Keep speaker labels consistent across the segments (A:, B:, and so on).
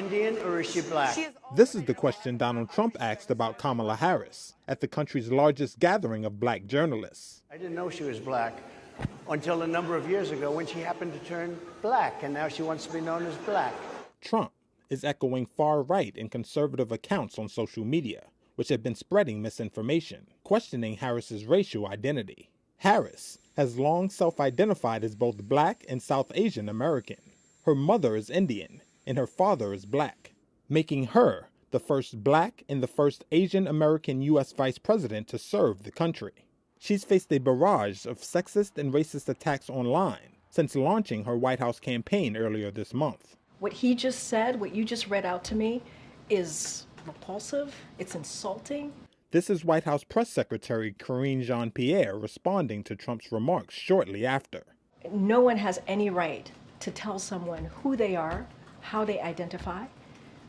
A: Indian or is she black?
B: This is the question Donald Trump asked about Kamala Harris at the country's largest gathering of black journalists.
A: I didn't know she was black until a number of years ago when she happened to turn black, and now she wants to be known as black.
B: Trump is echoing far-right and conservative accounts on social media, which have been spreading misinformation, questioning Harris's racial identity. Harris has long self-identified as both black and South Asian American. Her mother is Indian, and her father is black, making her the first black and the first Asian American U.S. vice president to serve the country. She's faced a barrage of sexist and racist attacks online since launching her White House campaign earlier this month.
C: What he just said, what you just read out to me, is repulsive, it's insulting.
B: This is White House Press Secretary Karine Jean-Pierre responding to Trump's remarks shortly after.
C: No one has any right to tell someone who they are, how they identify.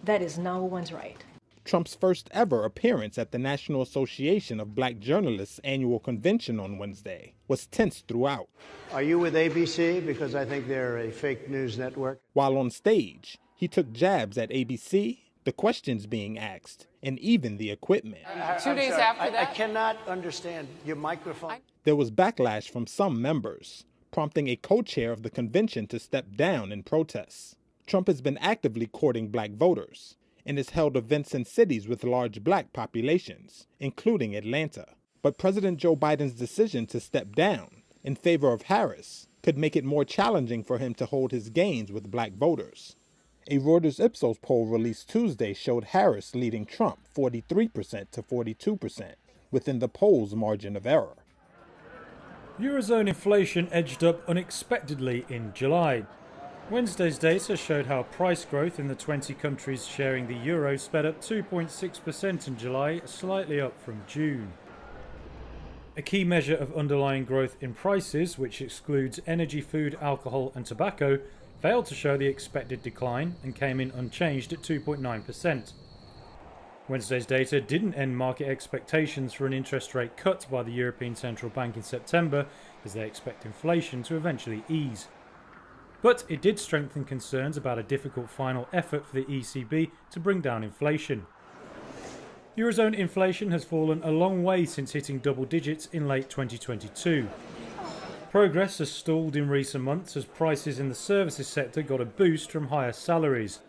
C: That is no one's right.
B: Trump's first ever appearance at the National Association of Black Journalists annual convention on Wednesday was tense throughout.
A: Are you with ABC? Because I think they're a fake news network.
B: While on stage, he took jabs at ABC, the questions being asked, and even the equipment.
D: 2 days after that?
A: I cannot understand your microphone.
B: There was backlash from some members, prompting a co-chair of the convention to step down in protests. Trump has been actively courting black voters and has held events in cities with large black populations, including Atlanta. But President Joe Biden's decision to step down in favor of Harris could make it more challenging for him to hold his gains with black voters. A Reuters Ipsos poll released Tuesday showed Harris leading Trump 43% to 42%, within the poll's margin of error.
E: Eurozone inflation edged up unexpectedly in July. Wednesday's data showed how price growth in the 20 countries sharing the euro sped up 2.6% in July, slightly up from June. A key measure of underlying growth in prices, which excludes energy, food, alcohol and tobacco, failed to show the expected decline and came in unchanged at 2.9%. Wednesday's data didn't end market expectations for an interest rate cut by the European Central Bank in September, as they expect inflation to eventually ease. But it did strengthen concerns about a difficult final effort for the ECB to bring down inflation. Eurozone inflation has fallen a long way since hitting double digits in late 2022. Progress has stalled in recent months as prices in the services sector got a boost from higher salaries.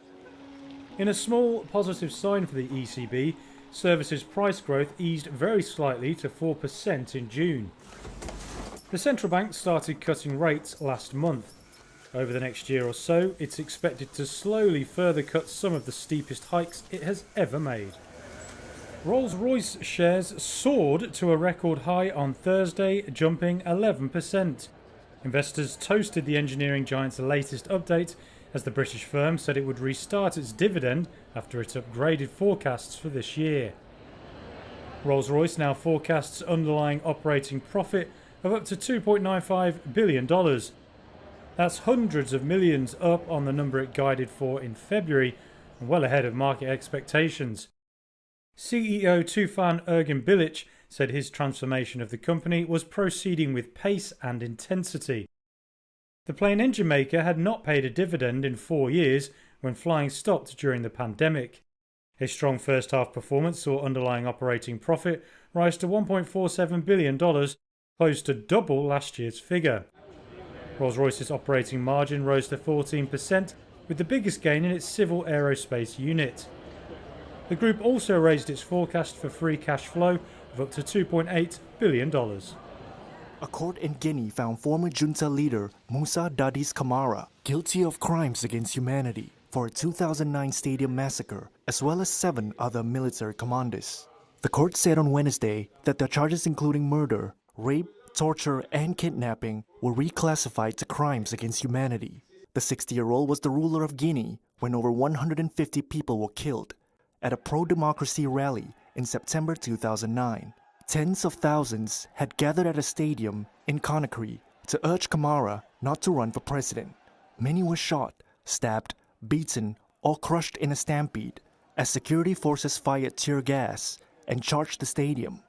E: In a small positive sign for the ECB, services price growth eased very slightly to 4% in June. The central bank started cutting rates last month. Over the next year or so, it's expected to slowly further cut some of the steepest hikes it has ever made. Rolls-Royce shares soared to a record high on Thursday, jumping 11%. Investors toasted the engineering giant's latest update as the British firm said it would restart its dividend after it upgraded forecasts for this year. Rolls-Royce now forecasts underlying operating profit of up to $2.95 billion. That's hundreds of millions up on the number it guided for in February and well ahead of market expectations. CEO Tufan Ergin-Bilic said his transformation of the company was proceeding with pace and intensity. The plane engine maker had not paid a dividend in 4 years when flying stopped during the pandemic. A strong first half performance saw underlying operating profit rise to $1.47 billion, close to double last year's figure. Rolls-Royce's operating margin rose to 14%, with the biggest gain in its civil aerospace unit. The group also raised its forecast for free cash flow of up to $2.8 billion.
F: A court in Guinea found former junta leader Musa Dadis Camara guilty of crimes against humanity for a 2009 stadium massacre, as well as 7 other military commanders. The court said on Wednesday that the charges including murder, rape, torture, and kidnapping were reclassified to crimes against humanity. The 60-year-old was the ruler of Guinea when over 150 people were killed at a pro-democracy rally in September 2009. Tens of thousands had gathered at a stadium in Conakry to urge Camara not to run for president. Many were shot, stabbed, beaten, or crushed in a stampede as security forces fired tear gas and charged the stadium.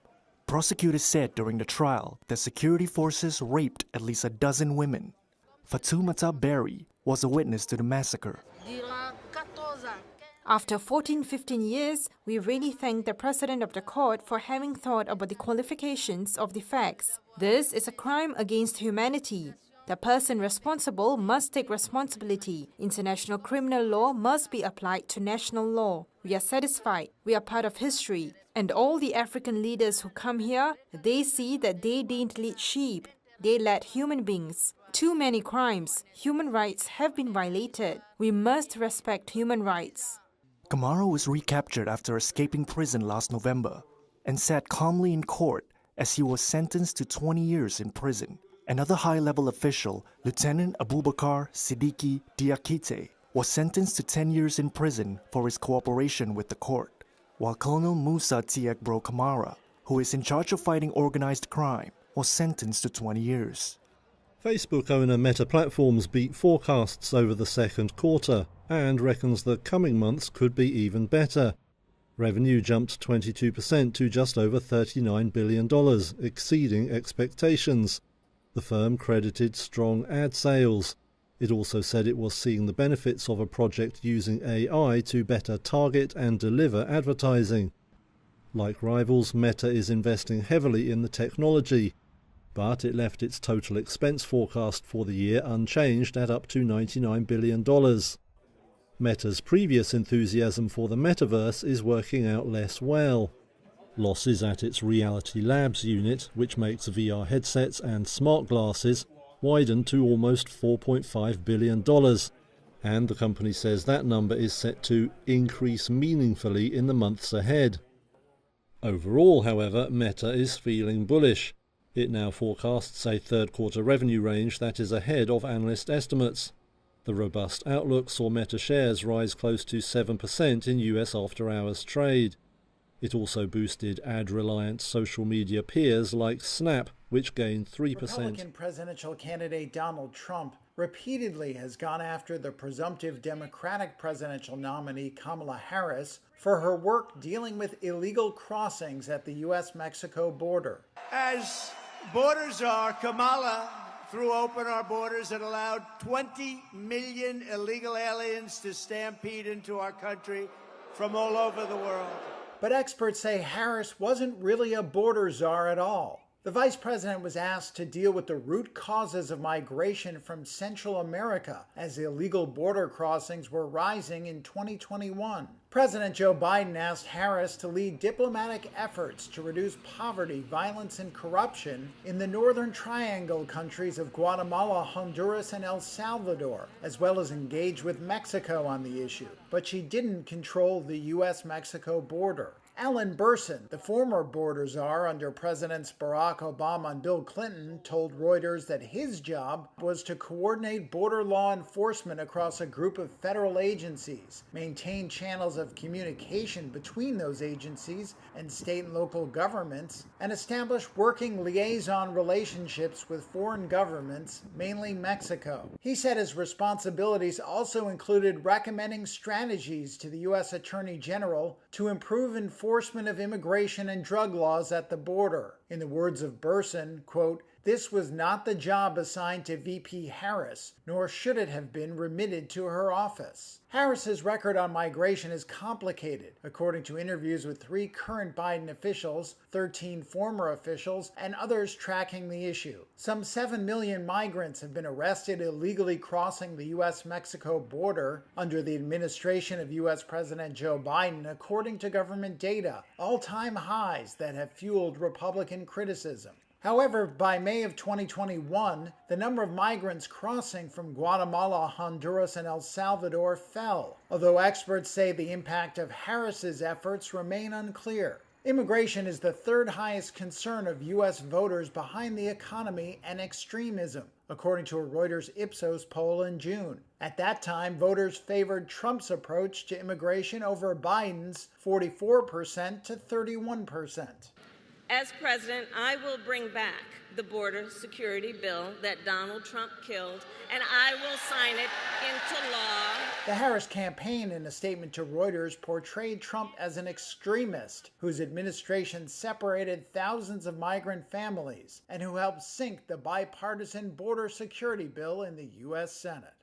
F: Prosecutors said during the trial that security forces raped at least a dozen women. Fatoumata Berry was a witness to the massacre.
D: After 15 years, we really thank the President of the Court for having thought about the qualifications of the facts. This is a crime against humanity. The person responsible must take responsibility. International criminal law must be applied to national law. We are satisfied. We are part of history. And all the African leaders who come here, they see that they didn't lead sheep. They led human beings. Too many crimes. Human rights have been violated. We must respect human rights.
F: Camara was recaptured after escaping prison last November and sat calmly in court as he was sentenced to 20 years in prison. Another high-level official, Lieutenant Abubakar Siddiqui Diakite, was sentenced to 10 years in prison for his cooperation with the court, while Colonel Musa Tiekbro Camara, who is in charge of fighting organized crime, was sentenced to 20 years.
G: Facebook owner Meta Platforms beat forecasts over the second quarter and reckons the coming months could be even better. Revenue jumped 22% to just over $39 billion, exceeding expectations. The firm credited strong ad sales. It also said it was seeing the benefits of a project using AI to better target and deliver advertising. Like rivals, Meta is investing heavily in the technology, but it left its total expense forecast for the year unchanged at up to $99 billion. Meta's previous enthusiasm for the metaverse is working out less well. Losses at its Reality Labs unit, which makes VR headsets and smart glasses, widened to almost $4.5 billion, and the company says that number is set to increase meaningfully in the months ahead. Overall, however, Meta is feeling bullish. It now forecasts a third-quarter revenue range that is ahead of analyst estimates. The robust outlook saw Meta shares rise close to 7% in US after-hours trade. It also boosted ad-reliant social media peers like Snap, which gained 3%.
H: Republican presidential candidate Donald Trump repeatedly has gone after the presumptive Democratic presidential nominee Kamala Harris for her work dealing with illegal crossings at the U.S.-Mexico border.
A: As borders are, Kamala threw open our borders and allowed 20 million illegal aliens to stampede into our country from all over the world.
H: But experts say Harris wasn't really a border czar at all. The vice president was asked to deal with the root causes of migration from Central America as illegal border crossings were rising in 2021. President Joe Biden asked Harris to lead diplomatic efforts to reduce poverty, violence, and corruption in the Northern Triangle countries of Guatemala, Honduras, and El Salvador, as well as engage with Mexico on the issue. But she didn't control the U.S.-Mexico border. Alan Burson, the former border czar under Presidents Barack Obama and Bill Clinton, told Reuters that his job was to coordinate border law enforcement across a group of federal agencies, maintain channels of communication between those agencies and state and local governments, and establish working liaison relationships with foreign governments, mainly Mexico. He said his responsibilities also included recommending strategies to the U.S. Attorney General to improve enforcement of immigration and drug laws at the border. In the words of Burson, quote, "This was not the job assigned to VP Harris, nor should it have been remitted to her office." Harris's record on migration is complicated, according to interviews with 3 current Biden officials, 13 former officials, and others tracking the issue. Some 7 million migrants have been arrested illegally crossing the U.S.-Mexico border under the administration of U.S. President Joe Biden, according to government data, all-time highs that have fueled Republican criticism. However, by May of 2021, the number of migrants crossing from Guatemala, Honduras, and El Salvador fell, although experts say the impact of Harris's efforts remain unclear. Immigration is the 3rd highest concern of U.S. voters behind the economy and extremism, according to a Reuters Ipsos poll in June. At that time, voters favored Trump's approach to immigration over Biden's 44% to 31%.
I: As president, I will bring back the border security bill that Donald Trump killed, and I will sign it into law.
H: The Harris campaign, in a statement to Reuters, portrayed Trump as an extremist whose administration separated thousands of migrant families and who helped sink the bipartisan border security bill in the U.S. Senate.